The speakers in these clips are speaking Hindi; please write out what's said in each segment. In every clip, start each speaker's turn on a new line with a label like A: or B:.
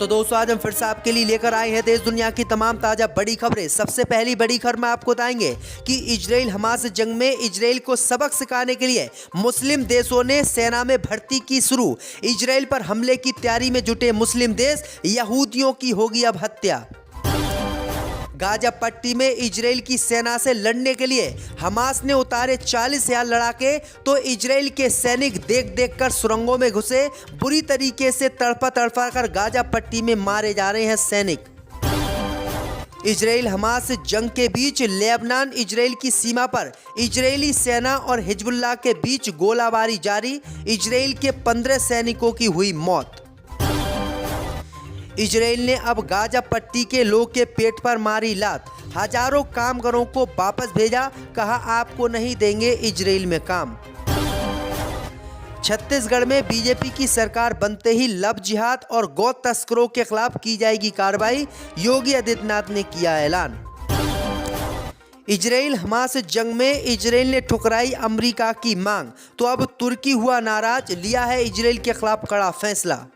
A: तो दोस्तों आज हम फिर से आपके लिए लेकर आए हैं देश दुनिया की तमाम ताजा बड़ी खबरें। सबसे पहली बड़ी खबर में आपको बताएंगे कि इजराइल हमास जंग में इजराइल को सबक सिखाने के लिए मुस्लिम देशों ने सेना में भर्ती की शुरू। इजराइल पर हमले की तैयारी में जुटे मुस्लिम देश, यहूदियों की होगी अब हत्या। गाजा पट्टी में इजराइल की सेना से लड़ने के लिए हमास ने उतारे 40,000 लड़ाके, तो इजराइल के सैनिक देख देख कर सुरंगों में घुसे। बुरी तरीके से तड़पा कर गाजा पट्टी में मारे जा रहे हैं सैनिक। इजराइल हमास जंग के बीच लेबनान इजराइल की सीमा पर इजरायली सेना और हिजबुल्लाह के बीच गोलाबारी जारी। इजराइल के 15 सैनिकों की हुई मौत। इजराइल ने अब गाजा पट्टी के लोगों के पेट पर मारी लात। हजारों कामगारों को वापस भेजा, कहा आपको नहीं देंगे इजराइल में काम। छत्तीसगढ़ में बीजेपी की सरकार बनते ही लव जिहाद और गौ तस्करों के खिलाफ की जाएगी कार्रवाई, योगी आदित्यनाथ ने किया ऐलान। इजराइल हमास जंग में इजराइल ने ठुकराई अमेरिका की मांग, तो अब तुर्की हुआ नाराज, लिया है इजराइल के खिलाफ कड़ा फैसला।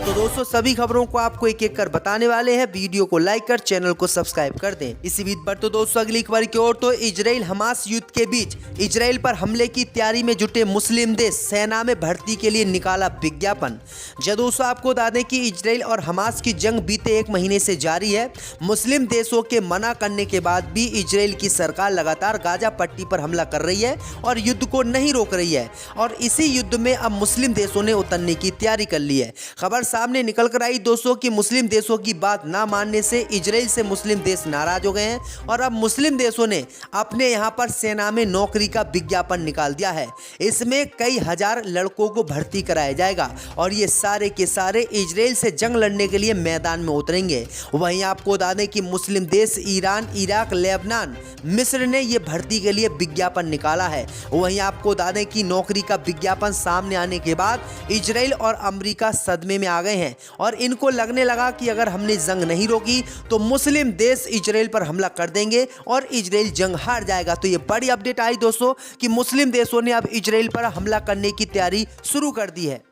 A: तो दोस्तों सभी खबरों को आपको एक एक कर बताने वाले हैं। वीडियो को लाइक कर चैनल को सब्सक्राइब कर दें। इसी बीच पर तो दोस्तों अगली खबर की ओर, तो इजराइल हमास युद्ध के बीच इजराइल पर हमले की तैयारी में जुटे मुस्लिम देश सेना में भर्ती के लिए निकाला विज्ञापन। जब दोस्तों आपको बता दें कि इजराइल और हमास की जंग बीते 1 महीने से जारी है। मुस्लिम देशों के मना करने के बाद भी इजराइल की सरकार लगातार गाजा पट्टी पर हमला कर रही है और युद्ध को नहीं रोक रही है, और इसी युद्ध में अब मुस्लिम देशों ने उतरने की तैयारी कर ली है। खबर सामने निकल कर आई दोस्तों कि मुस्लिम देशों की बात ना मानने से इजराइल से मुस्लिम देश नाराज हो गए हैं, और अब मुस्लिम देशों ने अपने यहां पर सेना में नौकरी का विज्ञापन निकाल दिया है। इसमें कई हजार लड़कों को भर्ती कराया जाएगा और ये सारे के सारे इजराइल से जंग लड़ने के लिए मैदान में उतरेंगे। वहीं आपको बता दें कि मुस्लिम देश ईरान, इराक, लेबनान, मिस्र ने यह भर्ती के लिए विज्ञापन निकाला है। वहीं आपको बता दें कि नौकरी का विज्ञापन सामने आने के बाद इजराइल और अमेरिका सदमे में आ गए हैं, और इनको लगने लगा कि अगर हमने जंग नहीं रोकी तो मुस्लिम देश इजराइल पर हमला कर देंगे और इजराइल जंग हार जाएगा। तो ये बड़ी अपडेट आई दोस्तों कि मुस्लिम देशों ने अब इजराइल पर हमला करने की तैयारी शुरू कर दी है।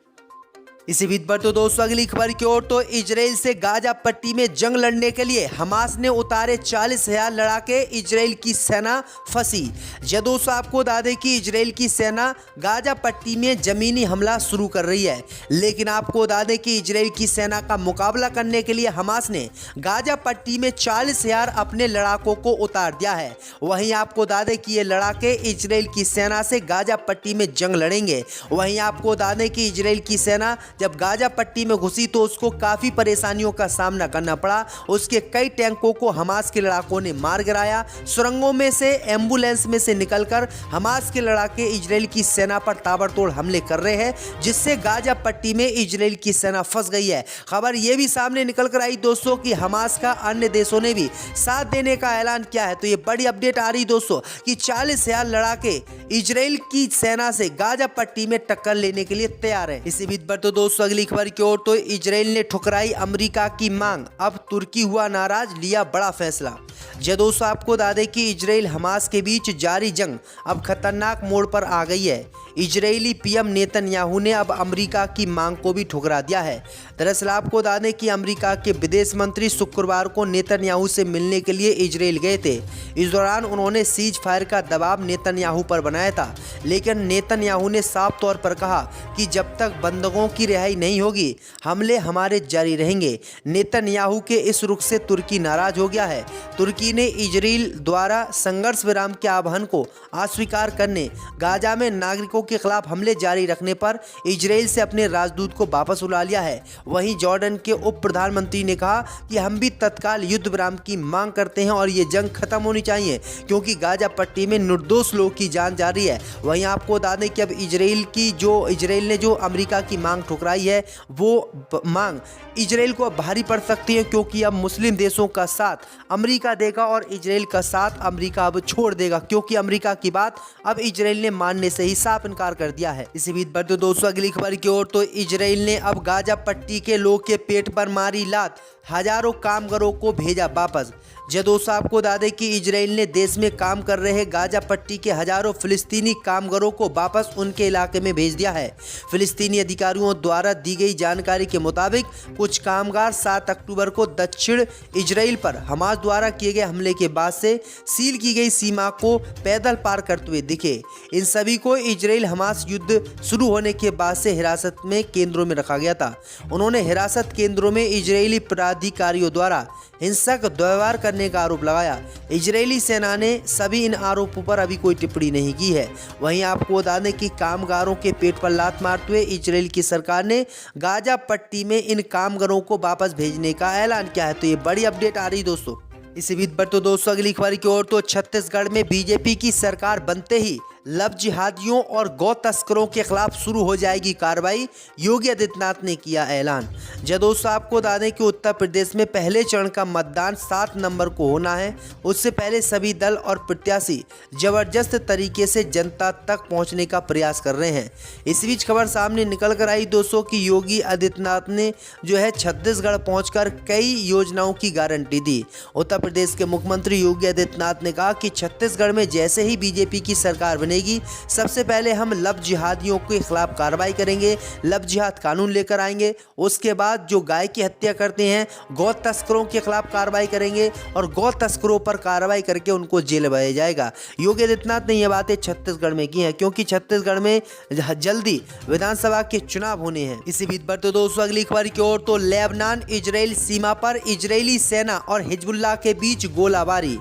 A: इसी बीच पर तो दोस्तों अगली खबर की ओर, तो इजराइल से गाजा पट्टी में जंग लड़ने के लिए हमास ने उतारे 40,000 लड़ाके, इजराइल की सेना फंसी। जब दोस्तों आपको बता दें कि इजराइल की सेना गाजा पट्टी में जमीनी हमला शुरू कर रही है, लेकिन आपको बता दें कि इजराइल की सेना का मुकाबला करने के लिए हमास ने गाजा पट्टी में 40,000 अपने लड़ाकों को उतार दिया है। वहीं आपको बता दें कि ये लड़ाके इजराइल की सेना से गाजा पट्टी में जंग लड़ेंगे। वहीं आपको बता दें कि इजराइल की सेना जब गाजा पट्टी में घुसी तो उसको काफी परेशानियों का सामना करना पड़ा। उसके कई टैंकों को हमास के लड़ाकों ने मार गिराया। सुरंगों में से, एम्बुलेंस में से निकलकर हमास के लड़ाके इजराइल की सेना पर ताबड़तोड़ हमले कर रहे हैं, जिससे गाजा पट्टी में इजराइल की सेना फंस गई है। खबर यह भी सामने निकल कर आई दोस्तों कि हमास का अन्य देशों ने भी साथ देने का ऐलान किया है। तो ये बड़ी अपडेट आ रही दोस्तों कि 40,000 लड़ाके इजराइल की सेना से गाजा पट्टी में टक्कर लेने के लिए तैयार है। इसी बीच पर तो दोस्तों अगली खबर की ओर, तो इजराइल ने ठुकराई अमेरिका की मांग, अब तुर्की हुआ नाराज, लिया बड़ा फैसला। जब दोस्तों आपको बता दें कि इजराइल हमास के बीच जारी जंग अब खतरनाक मोड़ पर आ गई है। इजरायली पीएम नेतन्याहू ने अब अमेरिका की मांग को भी ठुकरा दिया है। दरअसल आपको बता दें कि अमेरिका के विदेश मंत्री शुक्रवार को नेतन्याहू से मिलने के लिए इजराइल गए थे। इस दौरान उन्होंने सीज फायर का दबाव नेतन्याहू पर बनाया था, लेकिन नेतन्याहू ने साफ तौर पर कहा कि जब तक बंधकों की रिहाई नहीं होगी हमले हमारे जारी रहेंगे। नेतन्याहू के इस रुख से तुर्की नाराज हो गया है। तुर्की ने इजराइल द्वारा संघर्ष विराम के आह्वान को अस्वीकार करने, गाजा में नागरिकों के खिलाफ हमले जारी रखने पर इजराइल से अपने राजदूत को वापस बुला लिया है। वहीं जॉर्डन के उप प्रधानमंत्री ने कहा कि हम भी तत्काल युद्ध विराम की मांग करते हैं और ये जंग खत्म होनी चाहिए, क्योंकि गाजा पट्टी में निर्दोष लोगों की जान जा रही है। वहीं आपको बता दें कि अब इजराइल ने जो अमेरिका की मांग ठुकराई है, वो मांग इजराइल को भारी पड़ सकती है, क्योंकि अब मुस्लिम देशों का साथ अमेरिका देगा और इजराइल का साथ अमेरिका अब छोड़ देगा, क्योंकि अमेरिका की बात अब इजराइल ने मानने से ही साफ इनकार कर दिया है। इसी बीच पर तो दोस्तों अगली खबर की ओर, तो इजराइल ने अब गाजा पट्टी के लोग के पेट पर मारी लात, हजारों कामगारों को भेजा वापस। जो दोस्तों आपको बता दें कि इजराइल ने देश में काम कर रहे गाजा पट्टी के हजारों फिलिस्तीनी कामगारों को वापस उनके इलाके में भेज दिया है। फिलिस्तीनी अधिकारियों द्वारा दी गई जानकारी के मुताबिक कुछ कामगार 7 अक्टूबर को दक्षिण इजराइल पर हमास द्वारा किए गए हमले के बाद से सील की गई सीमा को पैदल पार करते हुए दिखे। इन सभी को इजराइल हमास युद्ध शुरू होने के बाद से हिरासत में केंद्रों में रखा गया था। उन्होंने हिरासत केंद्रों में इजरायली प्राधिकारियों द्वारा हिंसक व्यवहार करने का आरोप लगाया। इजरायली सेना ने सभी इन आरोपों पर अभी कोई टिप्पणी नहीं की है। वहीं आपको बता दें कि कामगारों के पेट पर लात मारते हुए इजराइल की सरकार ने गाजा पट्टी में इन कामगारों को वापस भेजने का ऐलान किया है। तो ये बड़ी अपडेट आ रही दोस्तों। इसी बीच पर तो दोस्तों अगली खबर की ओर तो छत्तीसगढ़ में बीजेपी की सरकार बनते ही लव जिहादियों और गौ तस्करों के खिलाफ शुरू हो जाएगी कार्रवाई, योगी आदित्यनाथ ने किया ऐलान। दोस्तों आपको बता दें कि उत्तर प्रदेश में पहले चरण का मतदान 7 नवंबर को होना है। उससे पहले सभी दल और प्रत्याशी जबरदस्त तरीके से जनता तक पहुंचने का प्रयास कर रहे हैं। इस बीच खबर सामने निकल कर आई दोस्तों कि योगी आदित्यनाथ ने जो है छत्तीसगढ़ पहुंचकर कई योजनाओं की गारंटी दी। उत्तर प्रदेश के मुख्यमंत्री योगी आदित्यनाथ ने कहा कि छत्तीसगढ़ में जैसे ही बीजेपी की सरकार बनेगी, सबसे पहले हम लव जिहादियों के खिलाफ कार्रवाई करेंगे, लव जिहाद कानून लेकर आएंगे। उसके बाद जो गाय की हत्या करते हैं, गौ तस्करों के खिलाफ कार्रवाई करेंगे और गौ तस्करों पर कार्रवाई करके उनको जेल भेजा जाएगा। योगी आदित्यनाथ ने यह बातें छत्तीसगढ़ में की हैं, क्योंकि छत्तीसगढ़ में जल्दी विधानसभा के चुनाव होने हैं। इसी बीच पर तो दोस्तों अगली खबर की ओर तो लेबनान इजराइल सीमा पर इजरायली सेना और हिजबुल्लाह के बीच गोलाबारी।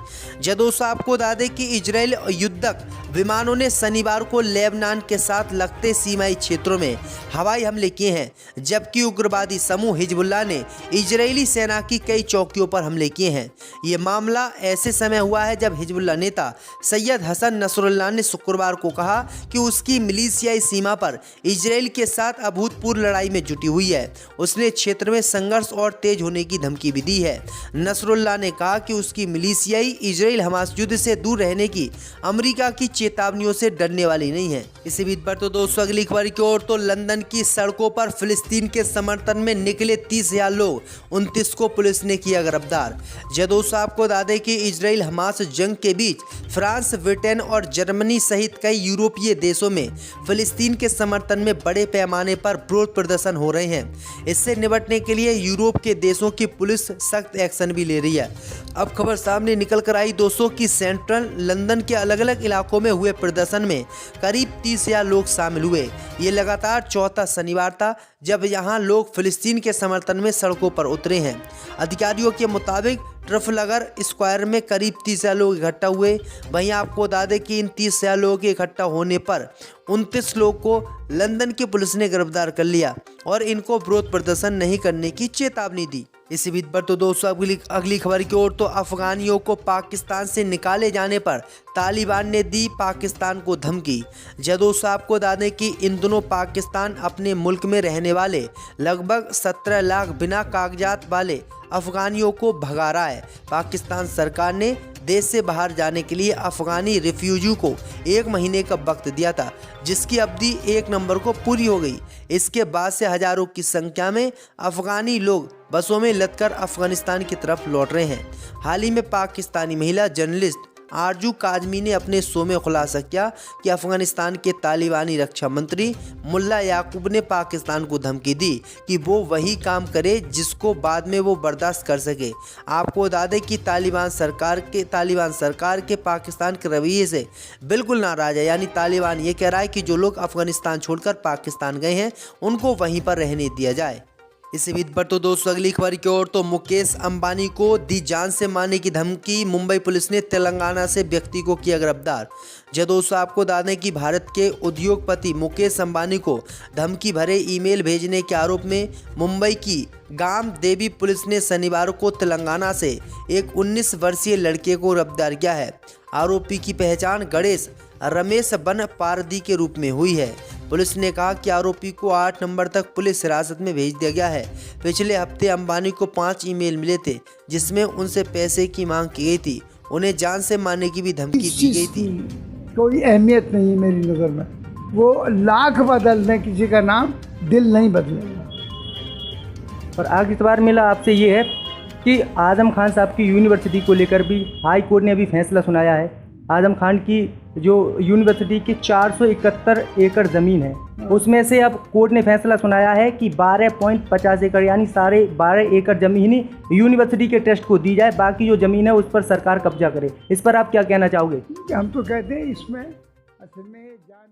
A: दोस्तों आपको बता दें कि इजरायल युद्धक विमानों ने शनिवार को लेबनान के साथ लगते सीमाई क्षेत्रों में हवाई हमले किए हैं, जबकि उग्रवादी समूह हिजबुल्लाह ने इजरायली सेना की कई चौकियों पर हमले किए हैं। ये मामला ऐसे समय हुआ है जब हिजबुल्लाह नेता सैयद हसन नसरुल्लाह ने शुक्रवार को कहा कि उसकी मिलिशियाई सीमा पर इजरायल के साथ अभूतपूर्व लड़ाई में जुटी हुई है। उसने क्षेत्र में संघर्ष और तेज होने की धमकी भी दी है। नसरुल्लाह ने कहा कि उसकी मिलिशियाई इजरायल हमास युद्ध से दूर रहने की अमेरिका की चेतावनियों से डरने वाली नहीं है। इसी बीच पर तो दोस्तों अगली खबर की ओर तो लंदन की सड़कों पर फिलिस्तीन के समर्थन में निकले 30,000 लोग, 29 को पुलिस ने किया गिरफ्तार। दोस्तों आपको बता दें कि इजराइल हमास जंग के बीच फ्रांस, ब्रिटेन और जर्मनी सहित कई यूरोपीय देशों में फिलिस्तीन के समर्थन में बड़े पैमाने पर विरोध प्रदर्शन हो रहे हैं। इससे निपटने के लिए यूरोप के देशों की पुलिस सख्त एक्शन भी ले रही है। अब खबर सामने निकल कर आई दोस्तों कि सेंट्रल लंदन के अलग अलग इलाकों में हुए प्रदर्शन में करीब 30,000 लोग शामिल हुए। ये लगातार चौथा शनिवार था जब यहां लोग फिलिस्तीन के समर्थन में सड़कों पर उतरे हैं। अधिकारियों के मुताबिक ट्रफलगर स्क्वायर में करीब 30,000 लोग इकट्ठा हुए। वहीं आपको बता दें कि इन 30,000 लोगों के इकट्ठा होने पर 29 लोग को लंदन की पुलिस ने गिरफ्तार कर लिया और इनको विरोध प्रदर्शन नहीं करने की चेतावनी दी। इसी बीच पर तो दोस्तों अगली खबर की ओर तो अफगानियों को पाकिस्तान से निकाले जाने पर तालिबान ने दी पाकिस्तान को धमकी। दोस्तों आपको बता दें कि इन दिनों पाकिस्तान अपने मुल्क में रहने वाले लगभग 17 लाख बिना कागजात वाले अफगानियों को भगा रहा है। पाकिस्तान सरकार ने देश से बाहर जाने के लिए अफगानी रिफ्यूजी को 1 महीने का वक्त दिया था, जिसकी अवधि 1 नवंबर को पूरी हो गई। इसके बाद से हजारों की संख्या में अफगानी लोग बसों में लदकर अफगानिस्तान की तरफ लौट रहे हैं। हाल ही में पाकिस्तानी महिला जर्नलिस्ट आरजू काजमी ने अपने शो में खुलासा किया कि अफगानिस्तान के तालिबानी रक्षा मंत्री मुल्ला याकूब ने पाकिस्तान को धमकी दी कि वो वही काम करे जिसको बाद में वो बर्दाश्त कर सके। आपको बता दें कि तालिबान सरकार के पाकिस्तान के रवैये से बिल्कुल नाराज है। यानी तालिबान ये कह रहा है कि जो लोग अफगानिस्तान छोड़कर पाकिस्तान गए हैं उनको वहीं पर रहने दिया जाए। इसी बीच पर तो दोस्तों अगली खबर की ओर तो मुकेश अंबानी को दी जान से मारने की धमकी। मुंबई पुलिस ने तेलंगाना से व्यक्ति को किया गिरफ्तार। दोस्तों आपको बता दें कि भारत के उद्योगपति मुकेश अंबानी को धमकी भरे ईमेल भेजने के आरोप में मुंबई की गाम देवी पुलिस ने शनिवार को तेलंगाना से एक 19 वर्षीय लड़के को गिरफ्तार किया है। आरोपी की पहचान गणेश रमेश बन पारदी के रूप में हुई है। पुलिस ने कहा कि आरोपी को 8 नवंबर तक पुलिस हिरासत में भेज दिया गया है। पिछले हफ्ते अंबानी को 5 ईमेल मिले थे जिसमें उनसे पैसे की मांग की गई थी। उन्हें जान से मारने की भी धमकी दी गई थी।
B: कोई अहमियत नहीं है मेरी नज़र में। वो लाख बदल दें, किसी का नाम दिल नहीं बदलेगा।
C: और आखिरी सवाल मिला आपसे ये है कि आज़म खान साहब की यूनिवर्सिटी को लेकर भी हाई कोर्ट ने अभी फैसला सुनाया है। आज़म खान की जो यूनिवर्सिटी की 471 एकड़ ज़मीन है, उसमें से अब कोर्ट ने फैसला सुनाया है कि 12.50 एकड़ यानी साढ़े 12 एकड़ ज़मीन ही यूनिवर्सिटी के ट्रस्ट को दी जाए, बाकी जो ज़मीन है उस पर सरकार कब्जा करे। इस पर आप क्या कहना चाहोगे?
B: हम तो कहते हैं इसमें असल में जान